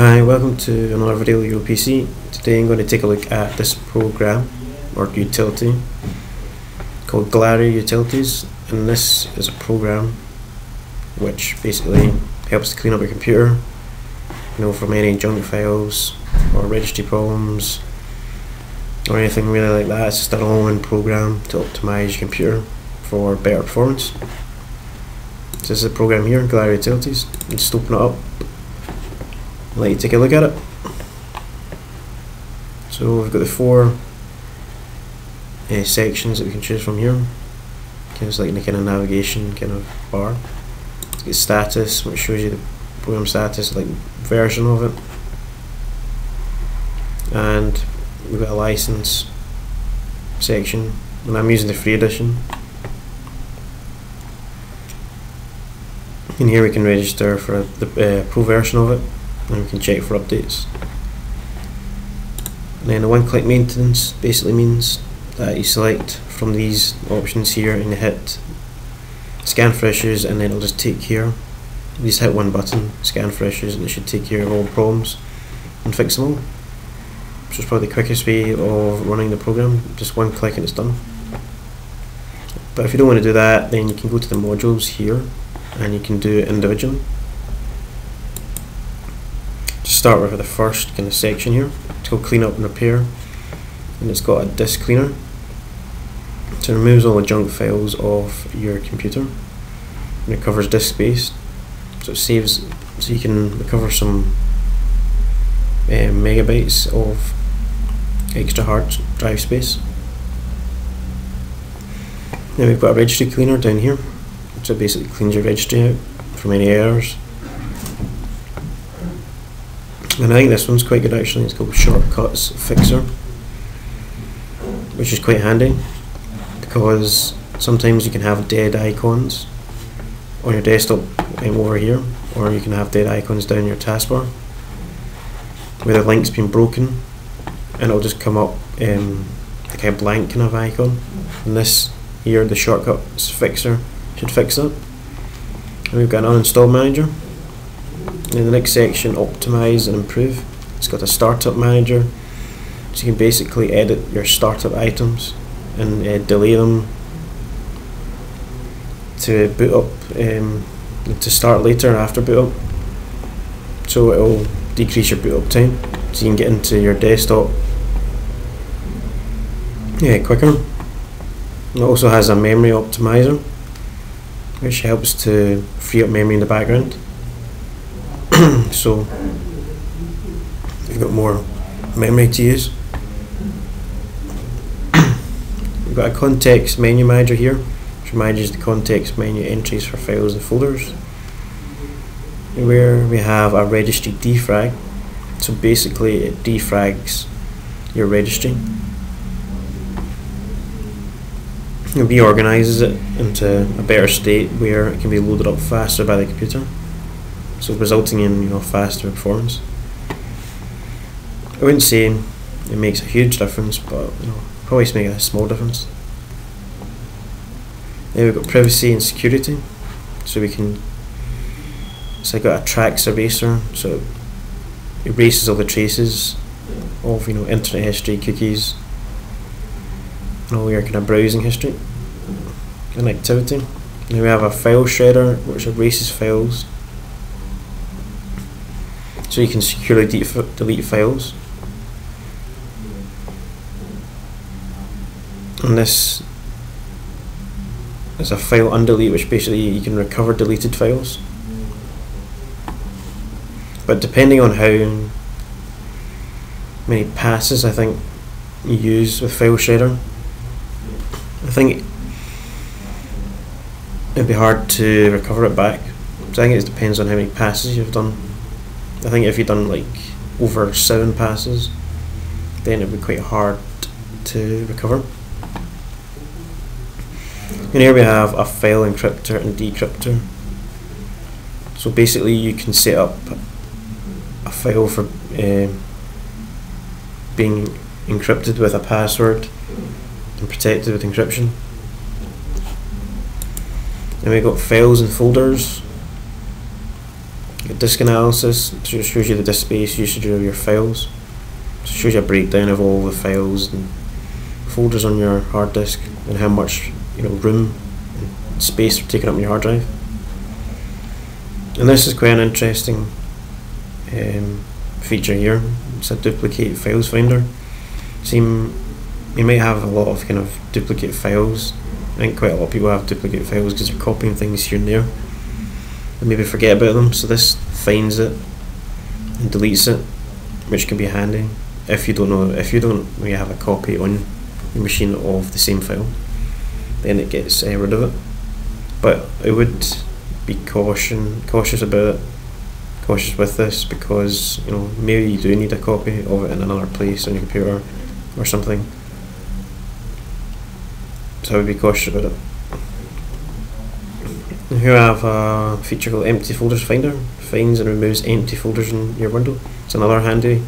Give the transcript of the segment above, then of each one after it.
Hi, welcome to another video of EuropcUK. Today I'm going to take a look at this program or utility called Glary Utilities, and this is a program which basically helps to clean up your computer, from any junk files or registry problems or anything really like that. It's just an all-in program to optimize your computer for better performance. So this is a program here, Glary Utilities. You just open it up. I'll let you take a look at it. So we've got the four sections that we can choose from here. It's like the kind of navigation kind of bar. It's got status, which shows you the program status, like version of it, and we've got a license section, and I'm using the free edition. And here we can register for the pro version of it, and we can check for updates. And then the one-click maintenance basically means that you select from these options here and you hit scan for issues, and then it'll just take care. You just hit one button, scan for issues, and it should take care of all problems and fix them all. So it's probably the quickest way of running the program, just one click and it's done. But if you don't want to do that, then you can go to the modules here and you can do it individually. Start with the first kind of section here. It's called clean up and repair, and it's got a disk cleaner. So it removes all the junk files of your computer, and it covers disk space. So it saves, so you can recover some megabytes of extra hard drive space. Then we've got a registry cleaner down here, so it basically cleans your registry out from any errors. And I think this one's quite good actually. It's called Shortcuts Fixer, which is quite handy because sometimes you can have dead icons on your desktop over here, or you can have dead icons down your taskbar where the link's been broken, and it'll just come up like a blank kind of icon. And this here, the Shortcuts Fixer, should fix that. And we've got an uninstall manager. In the next section, optimize and improve, it's got a startup manager, so you can basically edit your startup items and delay them to boot up, to start later after boot up, so it will decrease your boot up time, so you can get into your desktop quicker. It also has a memory optimizer, which helps to free up memory in the background. So you've got more memory to use. We've got a context menu manager here, which manages the context menu entries for files and folders. Where we have a registry defrag, so basically it defrags your registry and reorganizes it into a better state where it can be loaded up faster by the computer, so resulting in faster performance. I wouldn't say it makes a huge difference, but probably makes a small difference. Then we've got privacy and security, so I got a tracks eraser, so it erases all the traces of internet history, cookies, and all your kind of browsing history and activity. Then we have a file shredder, which erases files, so you can securely delete files. And this is a file undelete, which basically you can recover deleted files. But depending on how many passes I think you use with file shredder, I think it'd be hard to recover it back. So I think it depends on how many passes you've done. I think if you've done like over 7 passes, then it would be quite hard to recover. And here we have a file encryptor and decryptor. So basically you can set up a file for being encrypted with a password and protected with encryption. And we've got files and folders. Disk analysis, so it shows you the disk space usage of your files. So it shows you a breakdown of all the files and folders on your hard disk and how much room and space are taken up in your hard drive. And this is quite an interesting feature here. It's a duplicate files finder. You might have a lot of kind of duplicate files. I think quite a lot of people have duplicate files because they're copying things here and there and maybe forget about them. So this finds it and deletes it, which can be handy if you don't really have a copy on your machine of the same file. Then it gets rid of it. But I would be cautious about it. Cautious with this because maybe you do need a copy of it in another place on your computer or something. So I would be cautious about it. Here I have a feature called Empty Folders Finder. Finds and removes empty folders in your window. It's another handy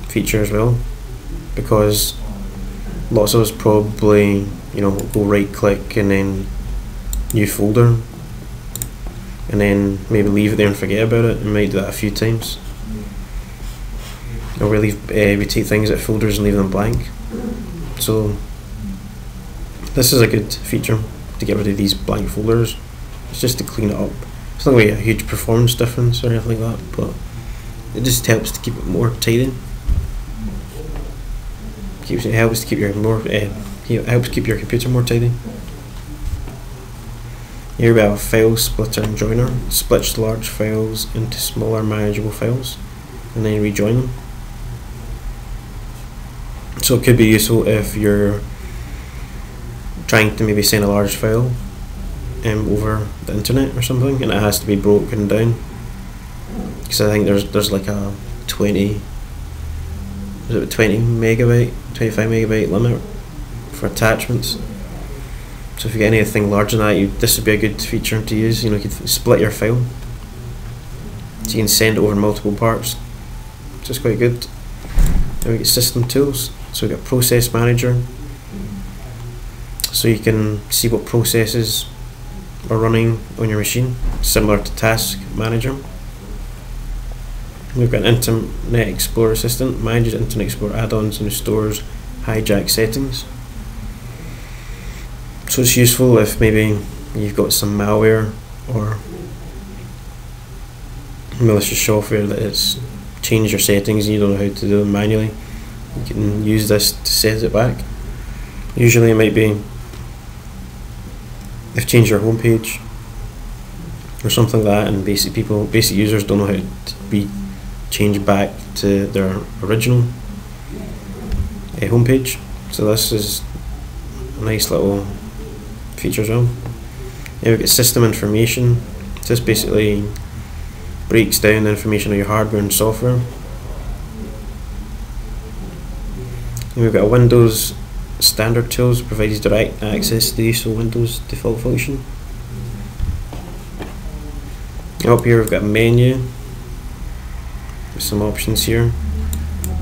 feature as well, because lots of us probably go right click and then new folder and then maybe leave it there and forget about it. We might do that a few times. Or we take things out of folders and leave them blank. So this is a good feature to get rid of these blank folders. It's just to clean it up. It's not really a huge performance difference or anything like that, but it just helps to keep it more tidy. It helps keep your computer more tidy. Here we have a file splitter and joiner. It splits large files into smaller manageable files and then rejoin them. So it could be useful if you're trying to maybe send a large file over the internet or something, and it has to be broken down. Because I think there's like a 20 megabyte, 25 megabyte limit for attachments. So if you get anything larger than that, this would be a good feature to use. You could split your file, so you can send it over multiple parts. So it's quite good. Then we get system tools. So we got process manager. So you can see what processes are running on your machine, similar to task manager. We've got an Internet Explorer assistant, manages Internet Explorer add-ons and restores hijack settings. So it's useful if maybe you've got some malware or malicious software that has changed your settings and you don't know how to do them manually. You can use this to set it back. Usually it might be if changed your homepage or something like that, and basic users don't know how to be changed back to their original homepage. So this is a nice little feature as well. Then we've got system information. This basically breaks down the information of your hardware and software. And we've got a Windows standard tools, provides direct access to the use of Windows default function. Up here we've got a menu with some options here.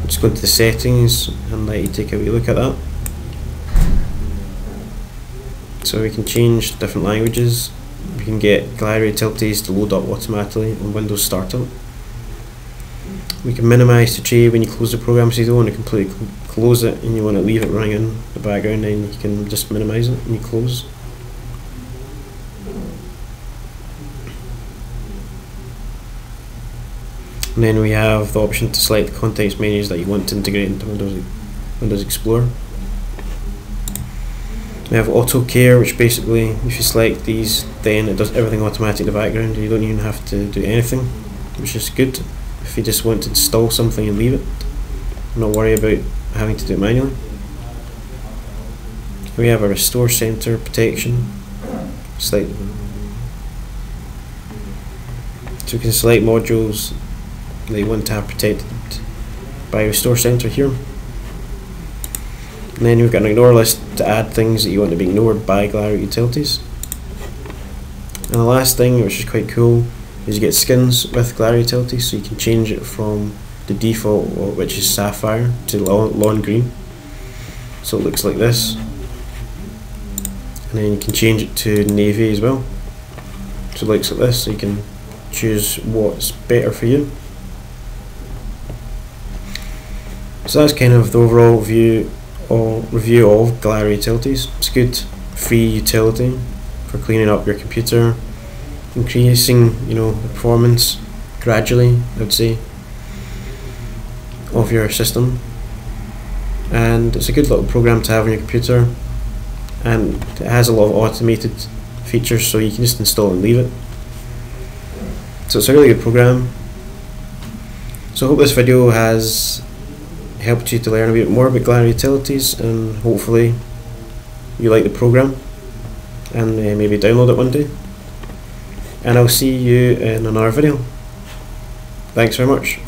Let's go into the settings and let you take a wee look at that. So we can change different languages. We can get Glary utilities to load up automatically on Windows Startup. We can minimize the tray when you close the program, so you don't want to completely close it and you want to leave it running in the background, then you can just minimize it and you close. And then we have the option to select the context menus that you want to integrate into Windows Explorer. We have auto care, which basically if you select these then it does everything automatically in the background. You don't even have to do anything, which is good if you just want to install something and leave it, not worry about having to do it manually. We have a restore center protection. So we can select modules that you want to have protected by restore center here. And then we've got an ignore list to add things that you want to be ignored by Glary utilities. And the last thing, which is quite cool, is you get skins with Glary utilities, so you can change it from the default, which is sapphire, to lawn green. So it looks like this. And then you can change it to navy as well. So it looks like this, so you can choose what's better for you. So that's kind of the overall review of Glary Utilities. It's a good free utility for cleaning up your computer, increasing, you know, the performance gradually, I would say, of your system. And it's a good little program to have on your computer, and it has a lot of automated features, so you can just install and leave it. So it's a really good program. So I hope this video has helped you to learn a bit more about Glary Utilities, and hopefully you like the program and maybe download it one day. And I'll see you in another video. Thanks very much.